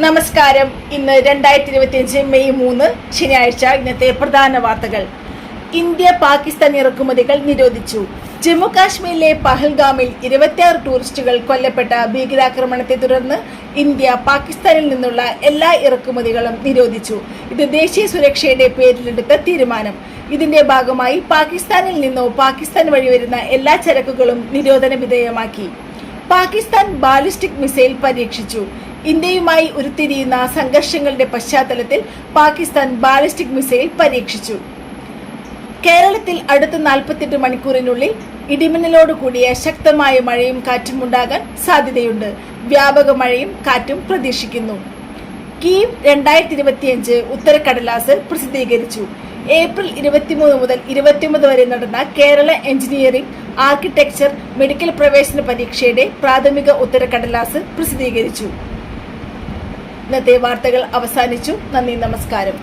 നമസ്കാരം. ഇന്ന് 2025 മെയ് 3 ശനിയാഴ്ച. ഇന്നത്തെ പ്രധാന വാർത്തകൾ. ഇന്ത്യ പാകിസ്ഥാൻ ഇറക്കുമതികൾ നിരോധിച്ചു. ജമ്മു കാശ്മീരിലെ പഹൽഗാമിൽ 26 ടൂറിസ്റ്റുകൾ കൊല്ലപ്പെട്ട ഭീകരാക്രമണത്തെ തുടർന്ന് ഇന്ത്യ പാകിസ്ഥാനിൽ നിന്നുള്ള എല്ലാ ഇറക്കുമതികളും നിരോധിച്ചു. ഇത് ദേശീയ സുരക്ഷയുടെ പേരിലെടുത്ത തീരുമാനം. ഇതിന്റെ ഭാഗമായി പാകിസ്ഥാനിൽ നിന്നോ പാകിസ്ഥാൻ വഴി വരുന്ന എല്ലാ ചരക്കുകളും നിരോധന വിധേയമാക്കി. പാകിസ്ഥാൻ ബാലിസ്റ്റിക് മിസൈൽ പരീക്ഷിച്ചു. ഇന്ത്യയുമായി ഉരുത്തിരിയുന്ന സംഘർഷങ്ങളുടെ പശ്ചാത്തലത്തിൽ പാകിസ്ഥാൻ ബാലിസ്റ്റിക് മിസൈൽ പരീക്ഷിച്ചു. കേരളത്തിൽ അടുത്ത 48 മണിക്കൂറിനുള്ളിൽ ഇടിമിന്നലോട് കൂടിയ ശക്തമായ മഴയും കാറ്റും ഉണ്ടാകാൻ സാധ്യതയുണ്ട്. വ്യാപക മഴയും കാറ്റും പ്രതീക്ഷിക്കുന്നു. കീം 2025 ഉത്തരക്കടലാസ് പ്രസിദ്ധീകരിച്ചു. ഏപ്രിൽ 23 മുതൽ 29 വരെ നടന്ന കേരള എഞ്ചിനീയറിംഗ്, ആർക്കിടെക്ചർ, മെഡിക്കൽ പ്രവേശന പരീക്ഷയുടെ പ്രാഥമിക ഉത്തരക്കടലാസ് പ്രസിദ്ധീകരിച്ചു. ഇന്നത്തെ വാർത്തകൾ അവസാനിച്ചു. നന്ദി, നമസ്കാരം.